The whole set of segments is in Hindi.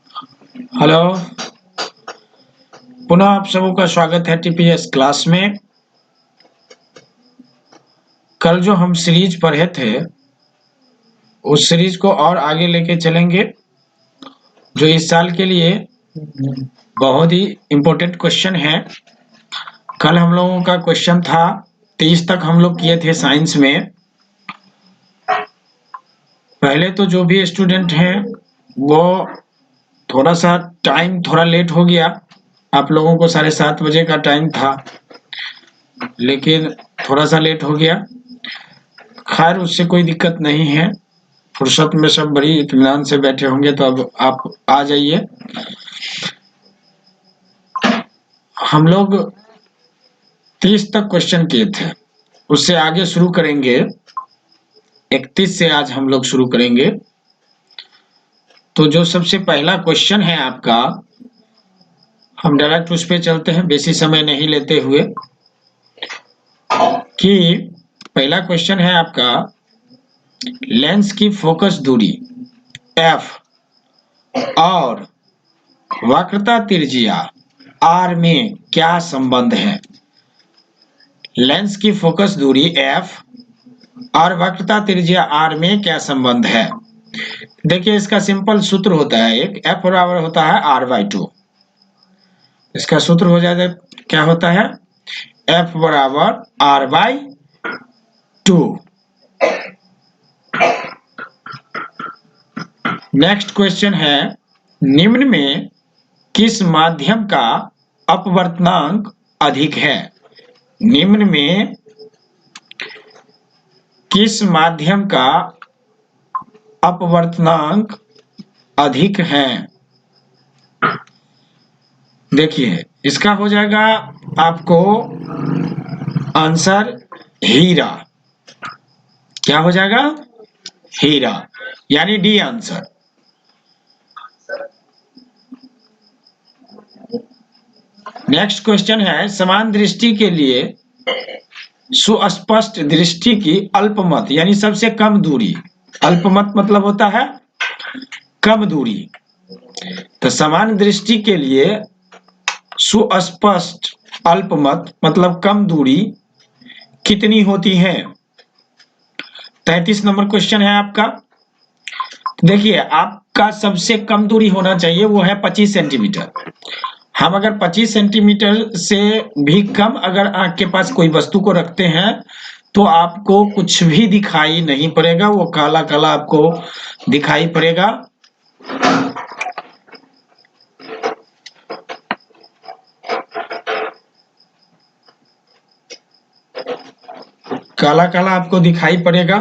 हेलो, पुनः आप सबों का स्वागत है टीपीएस क्लास में। कल जो हम सीरीज पढ़े थे उस सीरीज को और आगे लेके चलेंगे, जो इस साल के लिए बहुत ही इम्पोर्टेंट क्वेश्चन है। कल हम लोगों का क्वेश्चन था 30 तक हम लोग किए थे साइंस में। पहले तो जो भी स्टूडेंट हैं वो थोड़ा सा टाइम थोड़ा लेट हो गया। आप लोगों को 7:30 बजे का टाइम था, लेकिन थोड़ा सा लेट हो गया। खैर, उससे कोई दिक्कत नहीं है। फुर्सत में सब बड़ी इत्मीनान से बैठे होंगे, तो अब आप आ जाइए। हम लोग 30 तक क्वेश्चन किए थे, उससे आगे शुरू करेंगे। 31 से आज हम लोग शुरू करेंगे। तो जो सबसे पहला क्वेश्चन है आपका, हम डायरेक्ट उस पे चलते हैं बेसी समय नहीं लेते हुए। कि पहला क्वेश्चन है आपका, लेंस की फोकस दूरी f और वक्रता त्रिज्या r में क्या संबंध है। लेंस की फोकस दूरी f और वक्रता त्रिज्या r में क्या संबंध है। देखिए, इसका सिंपल सूत्र होता है, एक f बराबर होता है r/2। इसका सूत्र हो जाता है, क्या होता है, f बराबर r/2। नेक्स्ट क्वेश्चन है, निम्न में किस माध्यम का अपवर्तनांक अधिक है। निम्न में किस माध्यम का अपवर्तनांक अधिक है। देखिए, इसका हो जाएगा आपको आंसर हीरा। क्या हो जाएगा, हीरा, यानी डी आंसर। नेक्स्ट क्वेश्चन है, समान दृष्टि के लिए सुस्पष्ट दृष्टि की अल्पमत यानी सबसे कम दूरी। अल्पमत मतलब होता है कम दूरी। तो समान दृष्टि के लिए सुस्पष्ट अल्पमत मतलब कम दूरी कितनी होती है। 33 नंबर क्वेश्चन है आपका। देखिए, आपका सबसे कम दूरी होना चाहिए, वो है 25 सेंटीमीटर। हम अगर 25 सेंटीमीटर से भी कम अगर आंख के पास कोई वस्तु को रखते हैं तो आपको कुछ भी दिखाई नहीं पड़ेगा, वो काला काला आपको दिखाई पड़ेगा। काला काला आपको दिखाई पड़ेगा।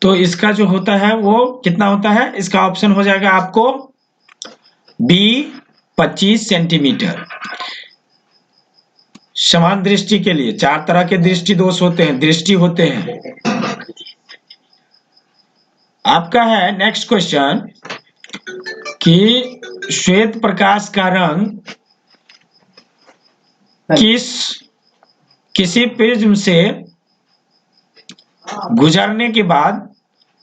तो इसका जो होता है वो कितना होता है, इसका ऑप्शन हो जाएगा आपको बी 25 सेंटीमीटर। समान दृष्टि के लिए 4 तरह के दृष्टि दोष होते हैं, दृष्टि होते हैं। आपका है नेक्स्ट क्वेश्चन कि श्वेत प्रकाश का रंग किसी प्रिज्म से गुजरने के बाद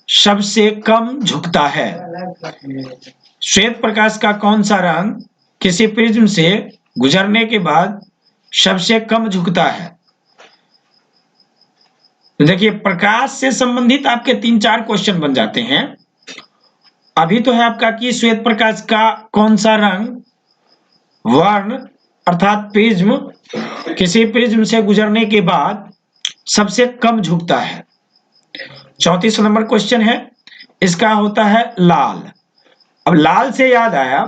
सबसे कम झुकता है। श्वेत प्रकाश का कौन सा रंग किसी प्रिज्म से गुजरने के बाद सबसे कम झुकता है। तो देखिए, प्रकाश से संबंधित आपके 3-4 क्वेश्चन बन जाते हैं। अभी तो है आपका कि श्वेत प्रकाश का कौन सा रंग वर्ण अर्थात प्रिज्म किसी प्रिज्म से गुजरने के बाद सबसे कम झुकता है। 34 नंबर क्वेश्चन है, इसका होता है लाल। अब लाल से याद आया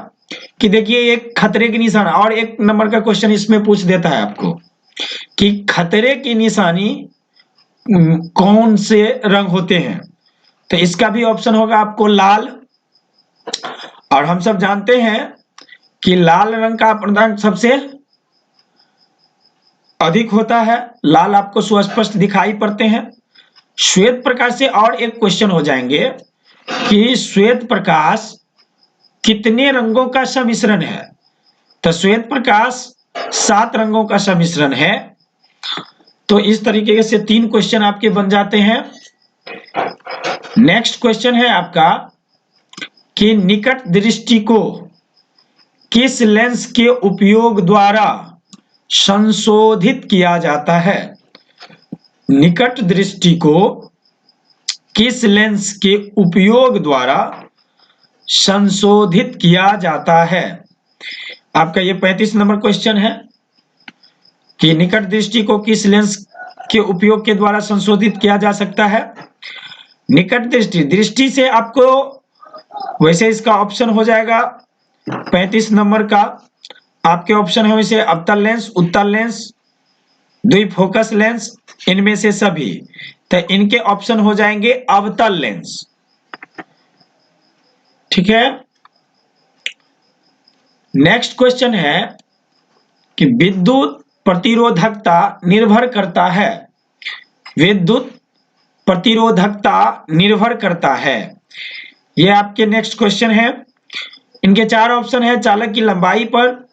कि देखिए, एक खतरे की निशानी और 1 नंबर का क्वेश्चन इसमें पूछ देता है आपको कि खतरे की निशानी कौन से रंग होते हैं। तो इसका भी ऑप्शन होगा आपको लाल। और हम सब जानते हैं कि लाल रंग का अपवर्तनांक सबसे अधिक होता है। लाल आपको सुस्पष्ट दिखाई पड़ते हैं। श्वेत प्रकाश से और एक क्वेश्चन हो जाएंगे कि श्वेत प्रकाश कितने रंगों का सम्मिश्रण है। तो श्वेत प्रकाश 7 रंगों का सम्मिश्रण है। तो इस तरीके से 3 क्वेश्चन आपके बन जाते हैं। नेक्स्ट क्वेश्चन है आपका कि निकट दृष्टि को किस लेंस के उपयोग द्वारा संशोधित किया जाता है? निकट दृष्टि को किस लेंस के उपयोग द्वारा संशोधित किया जाता है? आपका ये 35 नंबर क्वेश्चन है कि निकट दृष्टि को किस लेंस के उपयोग के द्वारा संशोधित किया जा सकता है। निकट दृष्टि से आपको वैसे इसका ऑप्शन हो जाएगा 35 नंबर का, आपके ऑप्शन है वैसे अवतल लेंस, उत्तल लेंस, द्विफोकस लेंस, इनमें से सभी, तो इनके ऑप्शन हो जाएंगे अवतल लेंस। ठीक है। नेक्स्ट क्वेश्चन है कि विद्युत प्रतिरोधकता निर्भर करता है, विद्युत प्रतिरोधकता निर्भर करता है, ये आपके नेक्स्ट क्वेश्चन है। इनके 4 ऑप्शन है, चालक की लंबाई पर,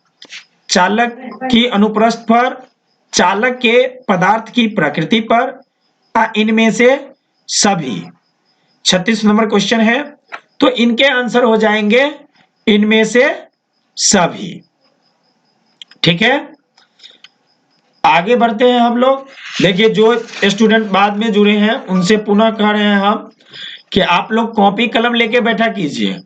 चालक की अनुप्रस्थ पर, चालक के पदार्थ की प्रकृति पर, इनमें से सभी। 36 नंबर क्वेश्चन है, तो इनके आंसर हो जाएंगे इनमें से सभी। ठीक है, आगे बढ़ते हैं हम लोग। देखिए, जो स्टूडेंट बाद में जुड़े हैं उनसे पुनः कह रहे हैं हम कि आप लोग कॉपी कलम लेके बैठा कीजिए,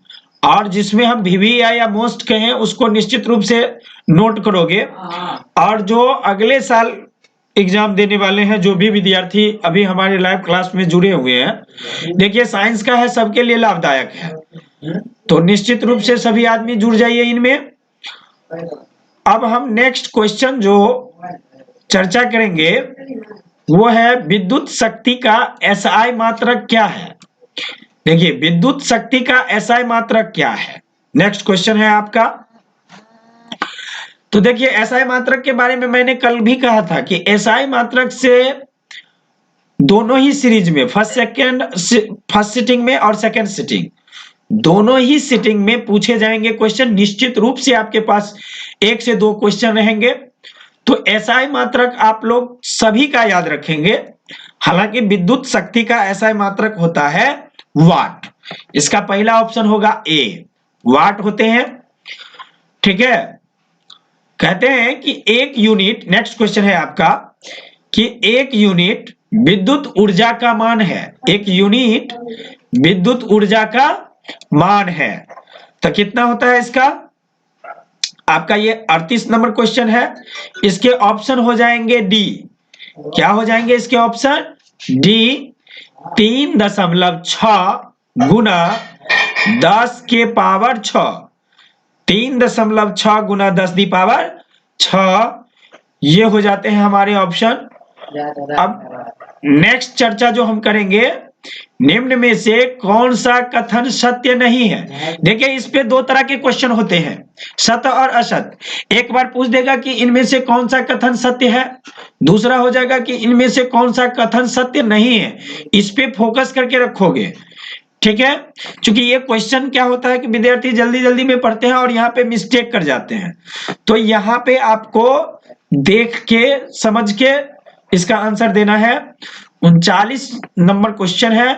और जिसमें हम VVI या मोस्ट कहें उसको निश्चित रूप से नोट करोगे। और जो अगले साल एग्जाम देने वाले हैं, जो भी विद्यार्थी अभी हमारे लाइव क्लास में जुड़े हुए हैं, देखिए साइंस का है, सबके लिए लाभदायक है, तो निश्चित रूप से सभी आदमी जुड़ जाइए इनमें। अब हम नेक्स्ट क्वेश्चन जो चर्चा करेंगे वो है विद्युत शक्ति का SI मात्रक क्या है। देखिए, विद्युत शक्ति का SI मात्रक क्या है, नेक्स्ट क्वेश्चन है आपका। तो देखिए, SI मात्रक के बारे में मैंने कल भी कहा था कि SI मात्रक से दोनों ही सीरीज में, फर्स्ट सिटिंग में और सेकंड सिटिंग, दोनों ही सिटिंग में पूछे जाएंगे क्वेश्चन। निश्चित रूप से आपके पास 1 से 2 क्वेश्चन रहेंगे। तो SI मात्रक आप लोग सभी का याद रखेंगे। हालांकि विद्युत शक्ति का SI मात्रक होता है वाट। इसका पहला ऑप्शन होगा A, वाट होते हैं। ठीक है, कहते हैं कि एक यूनिट, नेक्स्ट क्वेश्चन है आपका कि एक यूनिट विद्युत ऊर्जा का मान है, एक यूनिट विद्युत ऊर्जा का मान है, तो कितना होता है इसका? आपका ये 38 नंबर क्वेश्चन है। इसके ऑप्शन हो जाएंगे डी। क्या हो जाएंगे इसके ऑप्शन? डी 3.6 गुना 10 के पावर 6, 3.6 गुना 10 की पावर 6, ये हो जाते हैं हमारे ऑप्शन। अब नेक्स्ट चर्चा जो हम करेंगे, निम्न में से कौन सा कथन सत्य नहीं है। देखिए, इस पे 2 तरह के क्वेश्चन होते हैं, सत्य और असत्य। एक बार पूछ देगा कि इनमें से कौन सा कथन सत्य है, दूसरा हो जाएगा कि इनमें से कौन सा कथन सत्य नहीं है। इस पे फोकस करके रखोगे। ठीक है, क्योंकि ये क्वेश्चन क्या होता है कि विद्यार्थी जल्दी जल्दी में पढ़ते हैं और यहाँ पे मिस्टेक कर जाते हैं, तो यहाँ पे आपको देख के समझ के इसका आंसर देना है। 39 नंबर क्वेश्चन है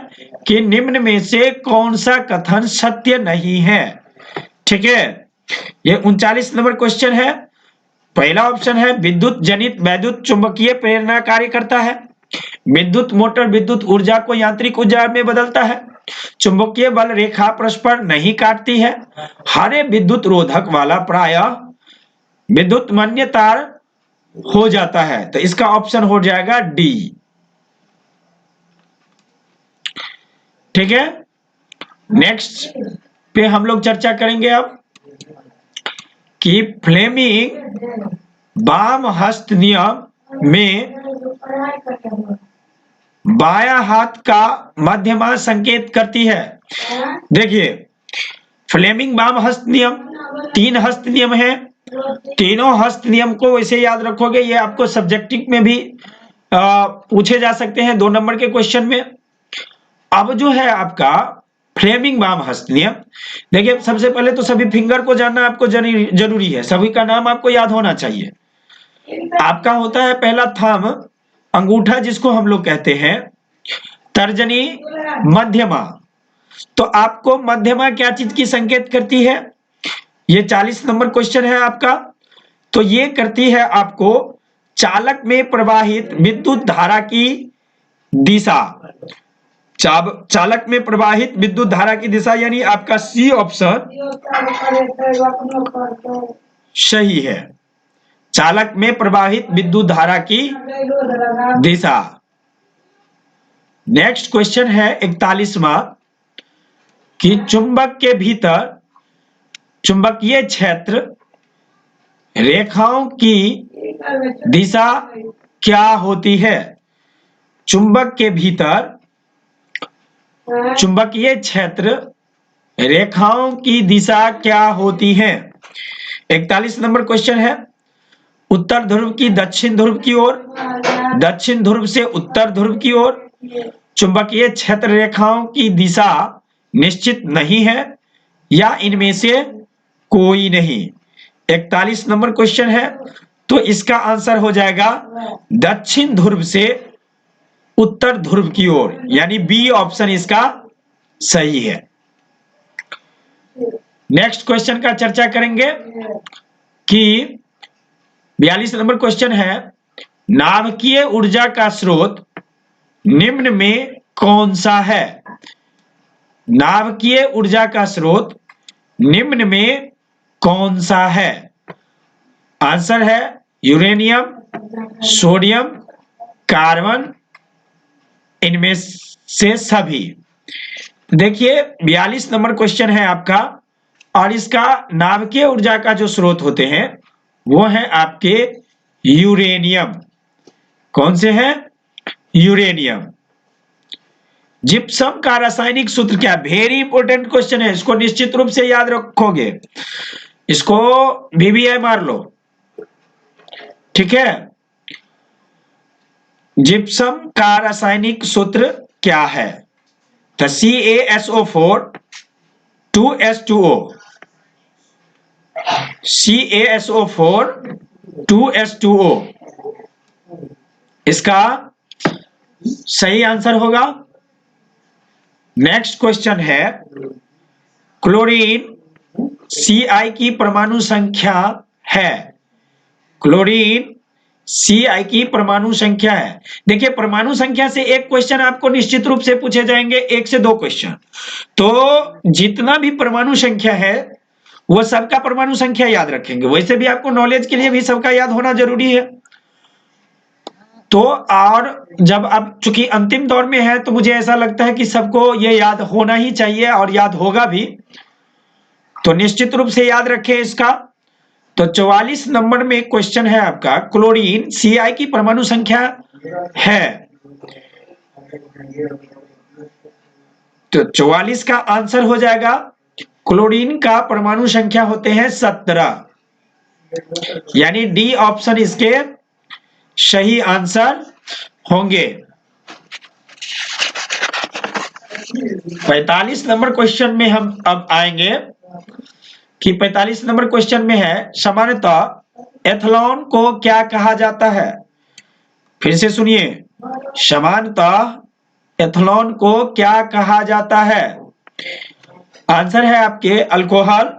कि निम्न में से कौन सा कथन सत्य नहीं है। ठीक है, ये 39 नंबर क्वेश्चन है। पहला ऑप्शन है विद्युत जनित वैद्युत चुंबकीय प्रेरणा कार्य करता है, विद्युत मोटर विद्युत ऊर्जा को यांत्रिक ऊर्जा में बदलता है, चुंबकीय बल रेखा परस्पर नहीं काटती है, हरे विद्युत रोधक वाला प्रायः विद्युत मान्य तार हो जाता है। तो इसका ऑप्शन हो जाएगा डी। ठीक है, नेक्स्ट पे हम लोग चर्चा करेंगे अब कि फ्लेमिंग वाम हस्त नियम में बायां हाथ का मध्यमा संकेत करती है। देखिए, फ्लेमिंग वाम हस्त नियम 3 हस्त नियम है। तीनों हस्त नियम को वैसे याद रखोगे, ये आपको सब्जेक्टिव में भी पूछे जा सकते हैं 2 नंबर के क्वेश्चन में। अब जो है आपका फ्लेमिंग वाम हस्त नियम, देखिए सबसे पहले तो सभी फिंगर को जानना आपको जरूरी है, सभी का नाम आपको याद होना चाहिए। आपका होता है पहला थंब, अंगूठा जिसको हम लोग कहते हैं, तर्जनी, मध्यमा। तो आपको मध्यमा क्या चीज की संकेत करती है? ये 40 नंबर क्वेश्चन है आपका। तो ये करती है आपको चालक में प्रवाहित विद्युत धारा की दिशा। चालक में प्रवाहित विद्युत धारा की दिशा, यानी आपका सी ऑप्शन सही है। चालक में प्रवाहित विद्युत धारा की दिशा। नेक्स्ट क्वेश्चन है 41वां कि चुंबक के भीतर चुंबकीय क्षेत्र रेखाओं की दिशा क्या होती है? चुंबक के भीतर चुंबकीय क्षेत्र रेखाओं की दिशा क्या होती है? 41 नंबर क्वेश्चन है। उत्तर ध्रुव की दक्षिण ध्रुव की ओर, दक्षिण ध्रुव से उत्तर ध्रुव की ओर चुंबकीय क्षेत्र रेखाओं की दिशा निश्चित नहीं है, या इनमें से कोई नहीं। 41 नंबर क्वेश्चन है। तो इसका आंसर हो जाएगा दक्षिण ध्रुव से उत्तर ध्रुव की ओर, यानी बी ऑप्शन इसका सही है। नेक्स्ट क्वेश्चन का चर्चा करेंगे कि 42 नंबर क्वेश्चन है, नाभिकीय ऊर्जा का स्रोत निम्न में कौन सा है? नाभिकीय ऊर्जा का स्रोत निम्न में कौन सा है? आंसर है यूरेनियम, सोडियम, कार्बन, इनमें से सभी। देखिए 42 नंबर क्वेश्चन है आपका, और इसका नाभिकीय ऊर्जा का जो स्रोत होते हैं वो है आपके यूरेनियम। कौन से हैं? यूरेनियम। जिप्सम का रासायनिक सूत्र क्या? वेरी इंपॉर्टेंट क्वेश्चन है, इसको निश्चित रूप से याद रखोगे, इसको VBI मार लो, ठीक है। जिप्सम का रासायनिक सूत्र क्या है? तो CaSO4 2H2O, CaSO4 2H2O इसका सही आंसर होगा। नेक्स्ट क्वेश्चन है, क्लोरीन Ci की परमाणु संख्या है। क्लोरीन Ci की परमाणु संख्या है। देखिए परमाणु संख्या से एक क्वेश्चन आपको निश्चित रूप से पूछे जाएंगे, 1 से 2 क्वेश्चन। तो जितना भी परमाणु संख्या है वो सबका परमाणु संख्या याद रखेंगे। वैसे भी आपको नॉलेज के लिए भी सबका याद होना जरूरी है। तो और जब अब चूंकि अंतिम दौर में है तो मुझे ऐसा लगता है कि सबको ये याद होना ही चाहिए और याद होगा भी, तो निश्चित रूप से याद रखें इसका। तो 44 नंबर में क्वेश्चन है आपका, क्लोरीन Ci की परमाणु संख्या है। तो 44 का आंसर हो जाएगा, क्लोरीन का परमाणु संख्या होते हैं 17, यानी डी ऑप्शन इसके सही आंसर होंगे। 45 नंबर क्वेश्चन में हम अब आएंगे कि 45 नंबर क्वेश्चन में है, सामान्यतः एथलॉन को क्या कहा जाता है? फिर से सुनिए, सामान्यतः एथलॉन को क्या कहा जाता है? आंसर है आपके अल्कोहल,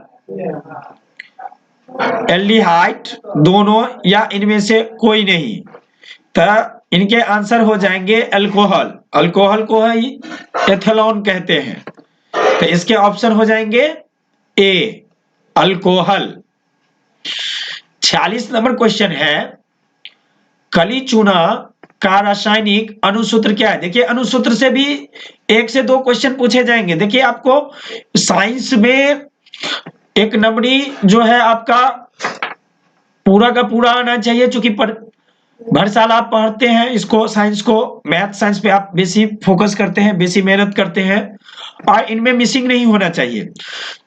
एल्डिहाइड, दोनों या इनमें से कोई नहीं। तो इनके आंसर हो जाएंगे अल्कोहल। अल्कोहल को ही एथलॉन कहते हैं, तो इसके ऑप्शन हो जाएंगे ए, अल्कोहल। 46 नंबर क्वेश्चन है, कली चूना का रासायनिक अनुसूत्र क्या है? देखिए अनुसूत्र से भी 1 से 2 क्वेश्चन पूछे जाएंगे। देखिए आपको साइंस में एक नंबरी जो है आपका पूरा का पूरा आना चाहिए, चूंकि भर साल आप पढ़ते हैं इसको, साइंस को, मैथ साइंस पे आप बेसी फोकस करते हैं, बेसी मेहनत करते हैं, और इनमें मिसिंग नहीं होना चाहिए।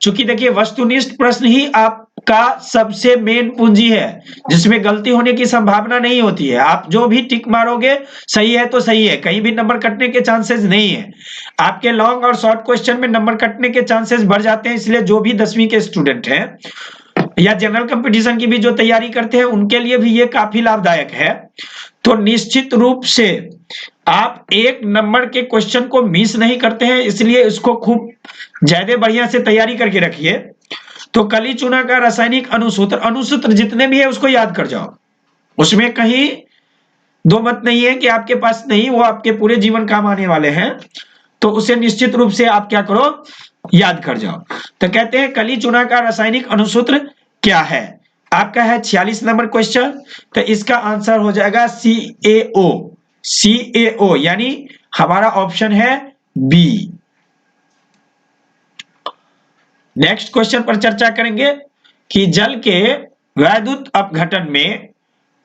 चूंकि देखिए वस्तुनिष्ठ प्रश्न ही आपका सबसे मेन पूंजी है, जिसमें गलती होने की संभावना नहीं होती है। आप जो भी टिक मारोगे सही है तो सही है, कहीं भी नंबर कटने के चांसेस नहीं है। आपके लॉन्ग और शॉर्ट क्वेश्चन में नंबर कटने के चांसेस बढ़ जाते हैं, इसलिए जो भी 10वीं के स्टूडेंट हैं या जनरल कंपटीशन की भी जो तैयारी करते हैं उनके लिए भी ये काफी लाभदायक है। तो निश्चित रूप से आप एक नंबर के क्वेश्चन को मिस नहीं करते हैं, इसलिए इसको खूब ज्यादा बढ़िया से तैयारी करके रखिए। तो कली चूना का रासायनिक अनुसूत्र जितने भी है उसको याद कर जाओ, उसमें कहीं दो मत नहीं है कि आपके पास नहीं, वो आपके पूरे जीवन काम आने वाले हैं। तो उसे निश्चित रूप से आप क्या करो, याद कर जाओ। तो कहते हैं कली चूना का रासायनिक अनुसूत्र क्या है। आपका है 46 नंबर क्वेश्चन। तो इसका आंसर हो जाएगा CaO। CaO यानी हमारा ऑप्शन है बी। नेक्स्ट क्वेश्चन पर चर्चा करेंगे कि जल के वैद्युत अपघटन में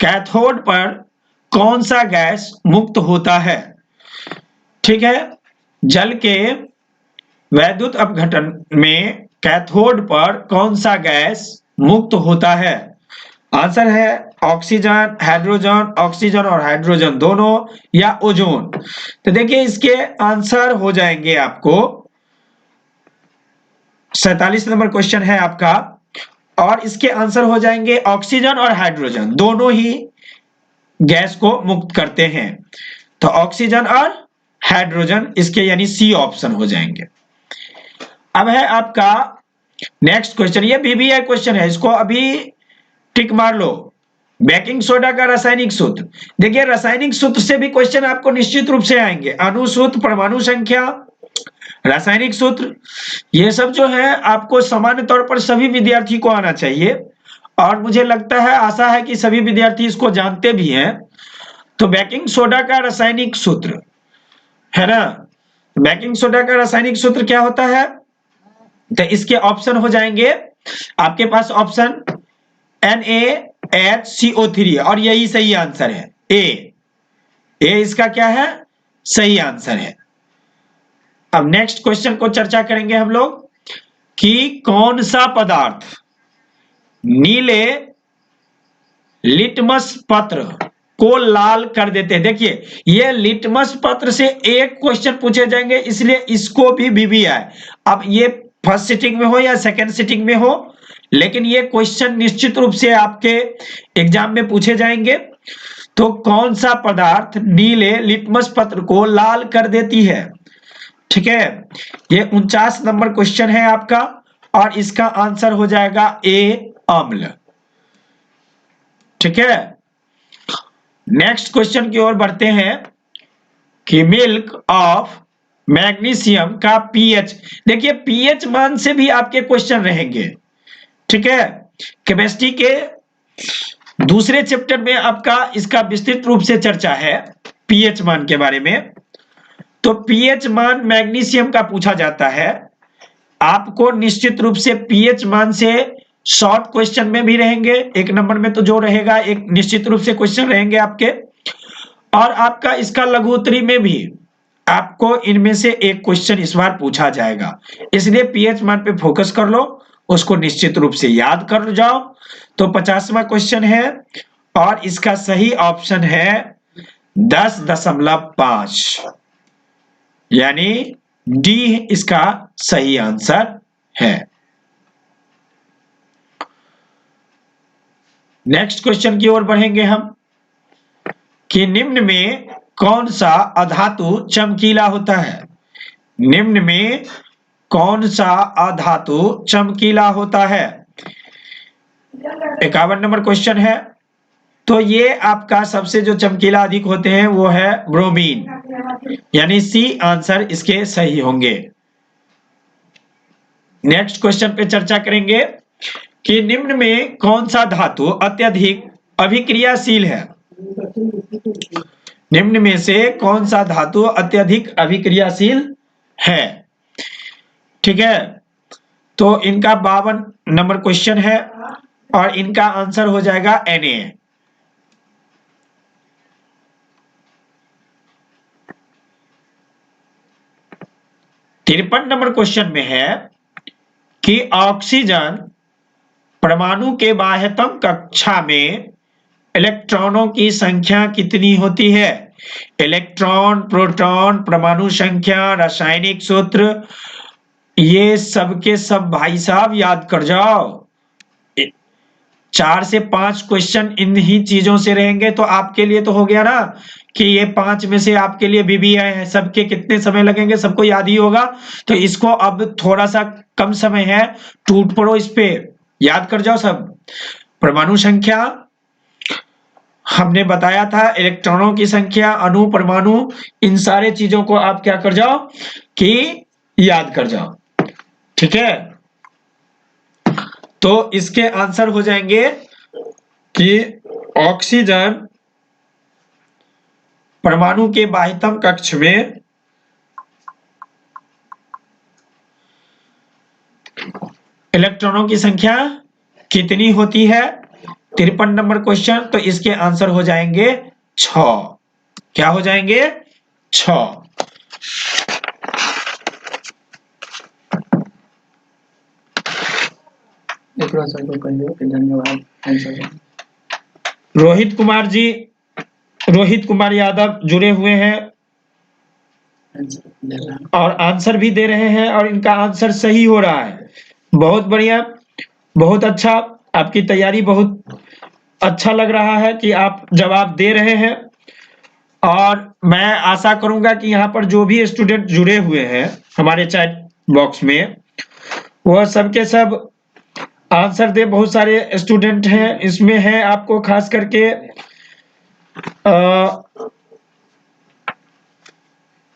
कैथोड पर कौन सा गैस मुक्त होता है। ठीक है, जल के वैद्युत अपघटन में कैथोड पर कौन सा गैस मुक्त होता है। आंसर है ऑक्सीजन, हाइड्रोजन, ऑक्सीजन और हाइड्रोजन दोनों, या ओजोन। तो देखिए इसके आंसर हो जाएंगे आपको 47 नंबर क्वेश्चन है आपका, और इसके आंसर हो जाएंगे ऑक्सीजन और हाइड्रोजन दोनों ही गैस को मुक्त करते हैं। तो ऑक्सीजन और हाइड्रोजन इसके यानी सी ऑप्शन हो जाएंगे। अब है आपका नेक्स्ट क्वेश्चन, ये बीबीआई क्वेश्चन है, इसको अभी टिक मार लो। बेकिंग सोडा का रासायनिक सूत्र। देखिए रासायनिक सूत्र से भी क्वेश्चन आपको निश्चित रूप से आएंगे। अणु सूत्र, परमाणु संख्या, रासायनिक सूत्र, ये सब जो है आपको सामान्य तौर पर सभी विद्यार्थी को आना चाहिए, और मुझे लगता है, आशा है कि सभी विद्यार्थी इसको जानते भी हैं। तो बेकिंग सोडा का रासायनिक सूत्र है ना, बेकिंग सोडा का रासायनिक सूत्र क्या होता है। तो इसके ऑप्शन हो जाएंगे आपके पास ऑप्शन NaHCO3, और यही सही आंसर है, ए इसका क्या है, सही आंसर है। अब नेक्स्ट क्वेश्चन को चर्चा करेंगे हम लोग कि कौन सा पदार्थ नीले लिटमस पत्र को लाल कर देते हैं। देखिए ये लिटमस पत्र से एक क्वेश्चन पूछे जाएंगे, इसलिए इसको भी बीबीआई, अब ये फर्स्ट सिटिंग में हो या सेकंड सिटिंग में हो, लेकिन ये क्वेश्चन निश्चित रूप से आपके एग्जाम में पूछे जाएंगे। तो कौन सा पदार्थ नीले लिटमस पत्र को लाल कर देती है। ठीक है, ये 49 नंबर क्वेश्चन है आपका, और इसका आंसर हो जाएगा ए अम्ल। ठीक है, नेक्स्ट क्वेश्चन की ओर बढ़ते हैं कि मिल्क ऑफ मैग्नीशियम का पीएच। देखिए पीएच मान से भी आपके क्वेश्चन रहेंगे। ठीक है, केमिस्ट्री के दूसरे चैप्टर में आपका इसका विस्तृत रूप से चर्चा है पीएच मान के बारे में। तो पीएच मान मैग्नीशियम का पूछा जाता है, आपको निश्चित रूप से पीएच मान से शॉर्ट क्वेश्चन में भी रहेंगे, एक नंबर में तो जो रहेगा एक निश्चित रूप से क्वेश्चन रहेंगे आपके, और आपका इसका लघु उत्तरी में भी आपको इनमें से एक क्वेश्चन इस बार पूछा जाएगा। इसलिए पीएच मान पे फोकस कर लो, उसको निश्चित रूप से याद कर जाओ। तो 50वां क्वेश्चन है, और इसका सही ऑप्शन है 10.5, यानी डी इसका सही आंसर है। नेक्स्ट क्वेश्चन की ओर बढ़ेंगे हम कि निम्न में कौन सा अधातु चमकीला होता है। निम्न में कौन सा अधातु चमकीला होता है। 51 नंबर क्वेश्चन है। तो ये आपका सबसे जो चमकीला अधिक होते हैं वो है ब्रोमीन, यानी सी आंसर इसके सही होंगे। नेक्स्ट क्वेश्चन पे चर्चा करेंगे कि निम्न में कौन सा धातु अत्यधिक अभिक्रियाशील है। निम्न में से कौन सा धातु अत्यधिक अभिक्रियाशील है। ठीक है, तो इनका 52 नंबर क्वेश्चन है, और इनका आंसर हो जाएगा Na। तिरपन नंबर क्वेश्चन में है कि ऑक्सीजन परमाणु के बाह्यतम कक्षा में इलेक्ट्रॉनों की संख्या कितनी होती है। इलेक्ट्रॉन, प्रोटॉन, परमाणु संख्या, रासायनिक सूत्र, ये सब के सब भाई साहब याद कर जाओ। 4 से 5 क्वेश्चन इन ही चीजों से रहेंगे, तो आपके लिए तो हो गया ना कि ये 5 में से आपके लिए बीबी है, सबके कितने समय लगेंगे सबको याद ही होगा। तो इसको अब थोड़ा सा कम समय है, टूट पड़ो इस पे, याद कर जाओ सब। परमाणु संख्या हमने बताया था, इलेक्ट्रॉनों की संख्या, अणु, परमाणु, इन सारे चीजों को आप क्या कर जाओ कि याद कर जाओ, ठीक है। तो इसके आंसर हो जाएंगे कि ऑक्सीजन परमाणु के बाह्यतम कक्ष में इलेक्ट्रॉनों की संख्या कितनी होती है, 53 नंबर क्वेश्चन। तो इसके आंसर हो जाएंगे 6। क्या हो जाएंगे? 6। रोहित कुमार जी, रोहित कुमार यादव जुड़े हुए हैं और आंसर भी दे रहे हैं और इनका आंसर सही हो रहा है। बहुत बढ़िया, बहुत अच्छा, आपकी तैयारी बहुत अच्छा लग रहा है कि आप जवाब दे रहे हैं। और मैं आशा करूंगा कि यहाँ पर जो भी स्टूडेंट जुड़े हुए हैं हमारे चैट बॉक्स में, वह सबके सब आंसर दे। बहुत सारे स्टूडेंट हैं इसमें, है आपको खास करके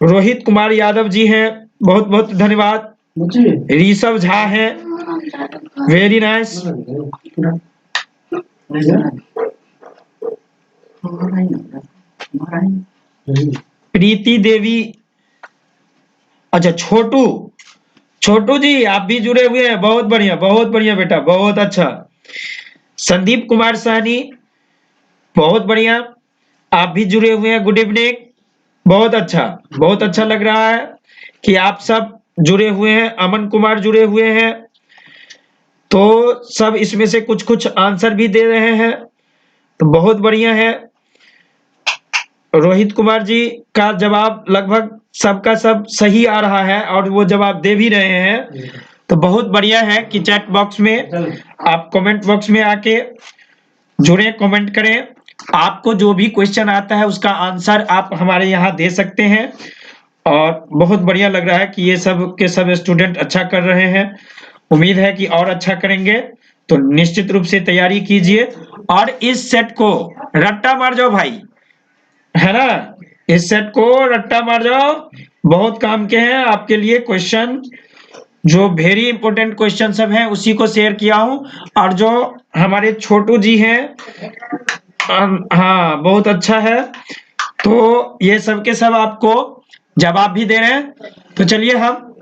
रोहित कुमार यादव जी हैं, बहुत बहुत धन्यवाद। ऋषभ झा है, वेरी नाइस। प्रीति देवी, अच्छा छोटू, छोटू जी आप भी जुड़े हुए हैं, बहुत बढ़िया बेटा, बहुत अच्छा। संदीप कुमार साहनी, बहुत बढ़िया, आप भी जुड़े हुए हैं, गुड इवनिंग, बहुत अच्छा लग रहा है कि आप सब जुड़े हुए हैं। अमन कुमार जुड़े हुए हैं, तो सब इसमें से कुछ कुछ आंसर भी दे रहे हैं, तो बहुत बढ़िया है। रोहित कुमार जी का जवाब लगभग सबका सब सही आ रहा है और वो जवाब दे भी रहे हैं, तो बहुत बढ़िया है कि चैट बॉक्स में आप कमेंट बॉक्स में आके जुड़े, कमेंट करें। आपको जो भी क्वेश्चन आता है उसका आंसर आप हमारे यहाँ दे सकते हैं और बहुत बढ़िया लग रहा है कि ये सब के सब स्टूडेंट अच्छा कर रहे हैं। उम्मीद है कि और अच्छा करेंगे, तो निश्चित रूप से तैयारी कीजिए और इस सेट को रट्टा मार जाओ भाई, है ना, इस सेट को रट्टा मार जाओ, बहुत काम के हैं आपके लिए क्वेश्चन, जो वेरी इंपॉर्टेंट क्वेश्चन सब हैं उसी को शेयर किया हूं। और जो हमारे छोटू जी हैं, हाँ बहुत अच्छा है, तो ये सब के सब आपको जवाब भी दे रहे हैं। तो चलिए हम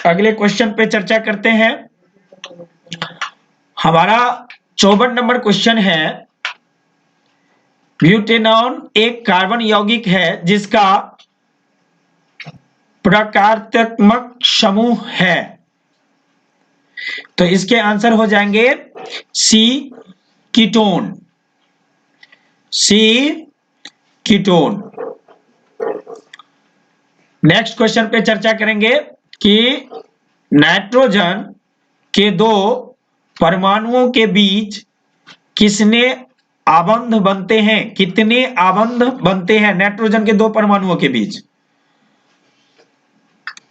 अगले क्वेश्चन पे चर्चा करते हैं। हमारा 54 नंबर क्वेश्चन है, ब्यूटेनॉन एक कार्बन यौगिक है जिसका प्रकारात्मक समूह है। तो इसके आंसर हो जाएंगे सी कीटोन, सी कीटोन। नेक्स्ट क्वेश्चन पे चर्चा करेंगे कि नाइट्रोजन के दो परमाणुओं के बीच किसने आबंध बनते हैं, कितने आबंध बनते हैं नाइट्रोजन के दो परमाणुओं के बीच,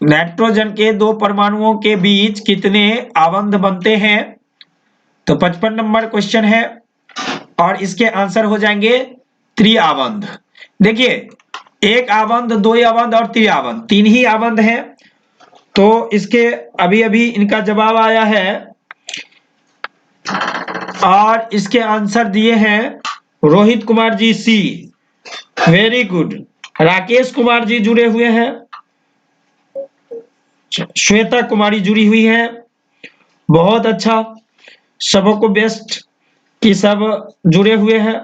नाइट्रोजन के दो परमाणुओं के बीच कितने आबंध बनते हैं। तो 55 नंबर क्वेश्चन है और इसके आंसर हो जाएंगे त्रिआबंध। देखिए, एक आबंध, दो आबंध और त्रिआबंध, तीन ही आबंध है। तो इसके अभी अभी इनका जवाब आया है और इसके आंसर दिए हैं रोहित कुमार जी सी, वेरी गुड। राकेश कुमार जी जुड़े हुए हैं, श्वेता कुमारी जुड़ी हुई है, बहुत अच्छा, सबको बेस्ट कि सब जुड़े हुए हैं।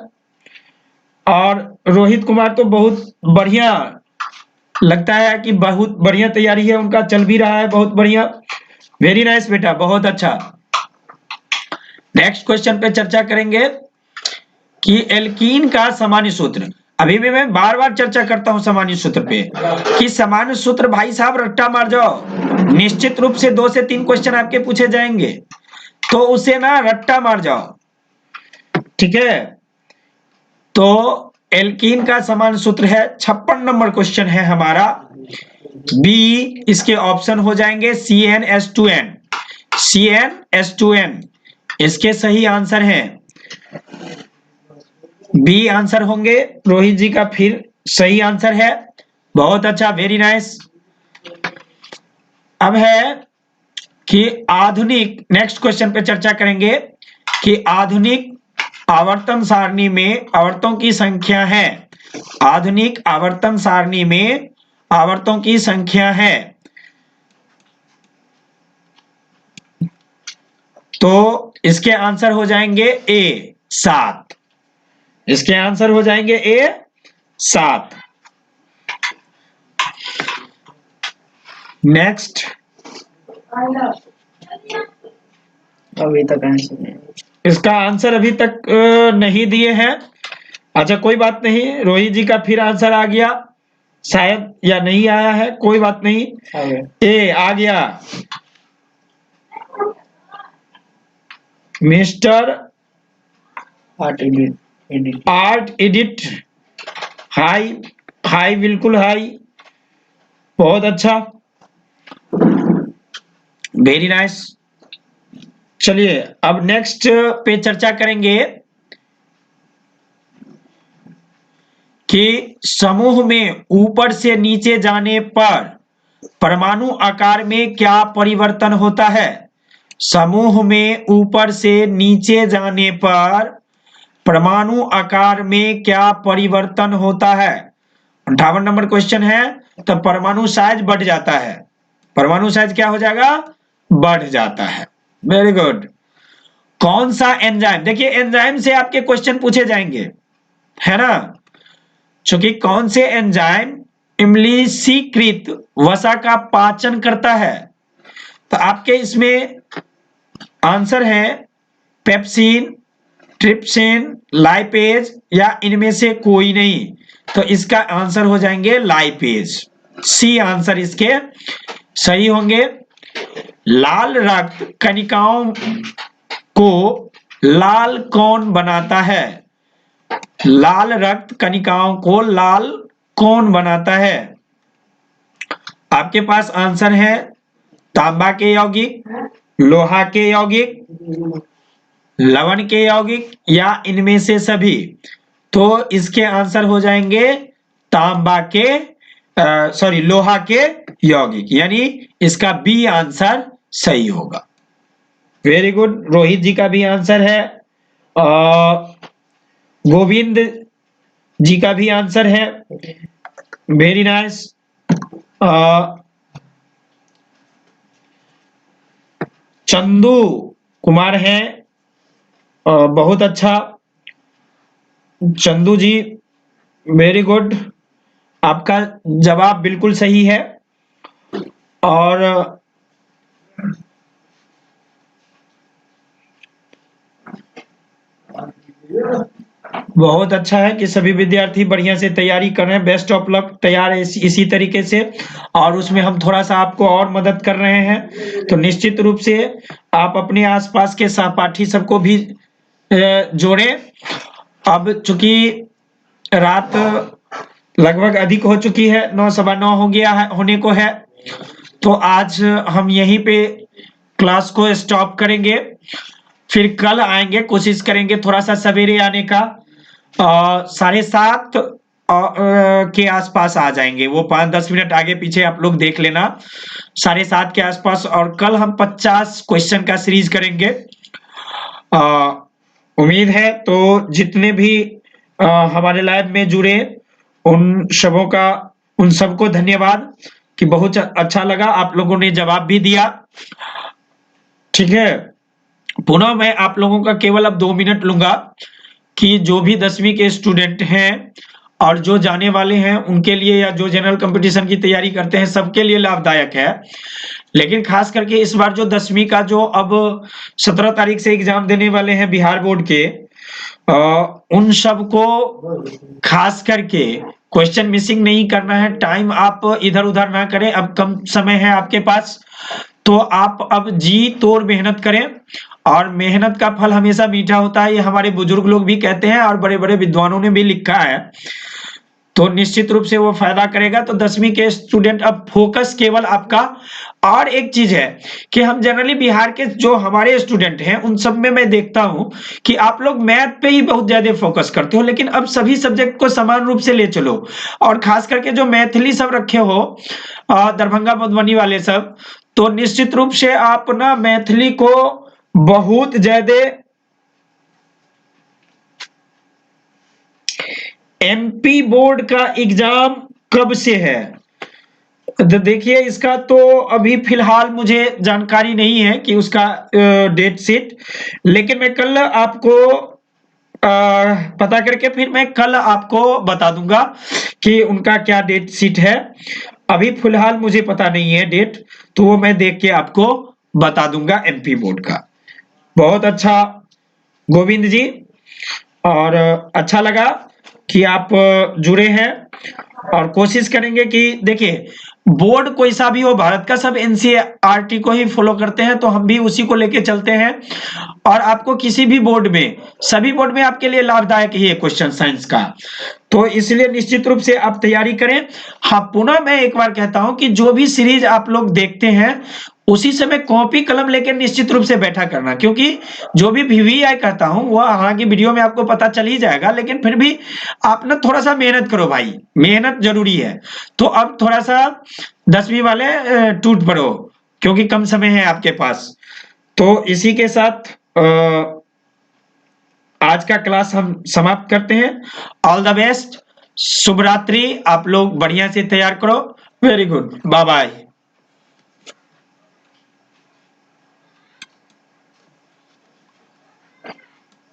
और रोहित कुमार तो बहुत बढ़िया लगता है कि बहुत बढ़िया तैयारी है उनका, चल भी रहा है, बहुत बढ़िया, वेरी नाइस बेटा, बहुत अच्छा। नेक्स्ट क्वेश्चन पे चर्चा करेंगे कि एल्कीन का सामान्य सूत्र। अभी भी मैं बार बार चर्चा करता हूं सामान्य सूत्र पे कि सामान्य सूत्र भाई साहब रट्टा मार जाओ, निश्चित रूप से 2 से 3 क्वेश्चन आपके पूछे जाएंगे, तो उसे ना रट्टा मार जाओ। ठीक है, तो एल्कीन का समान सूत्र है। 56 नंबर क्वेश्चन है हमारा बी, इसके ऑप्शन हो जाएंगे CnH2n, CnH2n इसके सही आंसर हैं, बी आंसर होंगे। रोहित जी का फिर सही आंसर है, बहुत अच्छा, वेरी नाइस। अब है कि आधुनिक, नेक्स्ट क्वेश्चन पे चर्चा करेंगे कि आधुनिक आवर्तन सारणी में आवर्तों की संख्या है, आधुनिक आवर्तन सारणी में आवर्तों की संख्या है, तो इसके आंसर हो जाएंगे ए 7, इसके आंसर हो जाएंगे ए 7। नेक्स्ट, अभी तक आंसर इसका आंसर अभी तक नहीं दिए हैं। अच्छा कोई बात नहीं, रोहित जी का फिर आंसर आ गया शायद, या नहीं आया है, कोई बात नहीं, ए आ गया। Mister art edit, high, high बिल्कुल हाई, बहुत अच्छा, वेरी नाइस। चलिए अब नेक्स्ट पे चर्चा करेंगे कि समूह में ऊपर से नीचे जाने पर परमाणु आकार में क्या परिवर्तन होता है। समूह में ऊपर से नीचे जाने पर परमाणु आकार में क्या परिवर्तन होता है। 58 नंबर क्वेश्चन है, तो परमाणु साइज बढ़ जाता है, परमाणु साइज क्या हो जाएगा, बढ़ जाता है। Very good. कौन सा एंजाइम, देखिए एंजाइम से आपके क्वेश्चन पूछे जाएंगे, है ना, क्योंकि कौन से एंजाइम इम्लीसीकृत वसा का पाचन करता है, तो आपके इसमें आंसर है पेप्सिन, ट्रिप्सिन, लाइपेज या इनमें से कोई नहीं, तो इसका आंसर हो जाएंगे लाइपेज, सी आंसर इसके सही होंगे। लाल रक्त कणिकाओं को लाल कौन बनाता है, लाल रक्त कणिकाओं को लाल कौन बनाता है। आपके पास आंसर है तांबा के यौगिक, लोहा के यौगिक, लवण के यौगिक या इनमें से सभी, तो इसके आंसर हो जाएंगे तांबा के सॉरी लोहा के यौगिक, यानी इसका बी आंसर सही होगा। वेरी गुड, रोहित जी का भी आंसर है, गोविंद जी का भी आंसर है, वेरी नाइस। चंदू कुमार हैं, बहुत अच्छा चंदू जी, वेरी गुड, आपका जवाब बिल्कुल सही है। और बहुत अच्छा है कि सभी विद्यार्थी बढ़िया से तैयारी कर रहे हैं, बेस्ट ऑफ लक, तैयार है इसी तरीके से, और उसमें हम थोड़ा सा आपको और मदद कर रहे हैं, तो निश्चित रूप से आप अपने आसपास के सहपाठी सबको भी जोड़ें। अब चूंकि रात लगभग अधिक हो चुकी है, 9 सवा 9 हो गया है, होने को है, तो आज हम यहीं पे क्लास को स्टॉप करेंगे, फिर कल आएंगे, कोशिश करेंगे थोड़ा सा सवेरे आने का, 7:30 के आसपास आ जाएंगे, वो 5-10 मिनट आगे पीछे आप लोग देख लेना, 7:30 के आसपास, और कल हम 50 क्वेश्चन का सीरीज करेंगे। उम्मीद है तो जितने भी हमारे लाइव में जुड़े उन सबको धन्यवाद कि बहुत अच्छा लगा, आप लोगों ने जवाब भी दिया, ठीक है। पुनः मैं आप लोगों का केवल अब 2 मिनट लूंगा कि जो भी 10वीं के स्टूडेंट हैं और जो जाने वाले हैं उनके लिए, या जो जनरल कंपटीशन की तैयारी करते हैं सबके लिए लाभदायक है, लेकिन खास करके इस बार जो 10वीं का जो अब 17 तारीख से एग्जाम देने वाले हैं बिहार बोर्ड के, उन सबको खास करके क्वेश्चन मिसिंग नहीं करना है, टाइम आप इधर उधर ना करें, अब कम समय है आपके पास, तो आप अब जी तोड़ मेहनत करें और मेहनत का फल हमेशा मीठा होता है, ये हमारे बुजुर्ग लोग भी कहते हैं और बड़े बड़े विद्वानों ने भी लिखा है। तो निश्चित रूप से वो फायदा करेगा। तो 10वीं के स्टूडेंट अब फोकस केवल आपका, और एक चीज है कि हम जनरली बिहार के जो हमारे स्टूडेंट हैं उन सब में मैं देखता हूं कि आप लोग मैथ पे ही बहुत ज्यादा फोकस करते हो, लेकिन अब सभी सब्जेक्ट को समान रूप से ले चलो। और खास करके जो मैथिली सब रखे हो, दरभंगा मधुबनी वाले सब, तो निश्चित रूप से आप ना मैथिली को बहुत ज्यादा, एमपी बोर्ड का एग्जाम कब से है? देखिए इसका तो अभी फिलहाल मुझे जानकारी नहीं है कि उसका डेट शीट, लेकिन मैं कल आपको पता करके फिर मैं कल आपको बता दूंगा कि उनका क्या डेट शीट है। अभी फिलहाल मुझे पता नहीं है डेट, तो वो मैं देख के आपको बता दूंगा एमपी बोर्ड का। बहुत अच्छा गोविंद जी, और अच्छा लगा कि आप जुड़े हैं, और कोशिश करेंगे कि देखिए बोर्ड कोई सा भी हो, भारत का सब एनसीईआरटी को ही फॉलो करते हैं, तो हम भी उसी को लेके चलते हैं। और आपको किसी भी बोर्ड में, सभी बोर्ड में आपके लिए लाभदायक ही है क्वेश्चन साइंस का, तो इसलिए निश्चित रूप से आप तैयारी करें। हाँ, पुनः मैं एक बार कहता हूं कि जो भी सीरीज आप लोग देखते हैं उसी समय कॉपी कलम लेके निश्चित रूप से बैठा करना, क्योंकि जो भी वीवीआई कहता हूं वह हालांकि वीडियो में आपको पता चल ही जाएगा, लेकिन फिर भी आप ना थोड़ा सा मेहनत करो भाई, मेहनत जरूरी है। तो अब थोड़ा सा 10वीं वाले टूट पड़ो, क्योंकि कम समय है आपके पास। तो इसी के साथ आज का क्लास हम समाप्त करते हैं। ऑल द बेस्ट, शुभ रात्रि, आप लोग बढ़िया से तैयार करो। Very good, bye bye.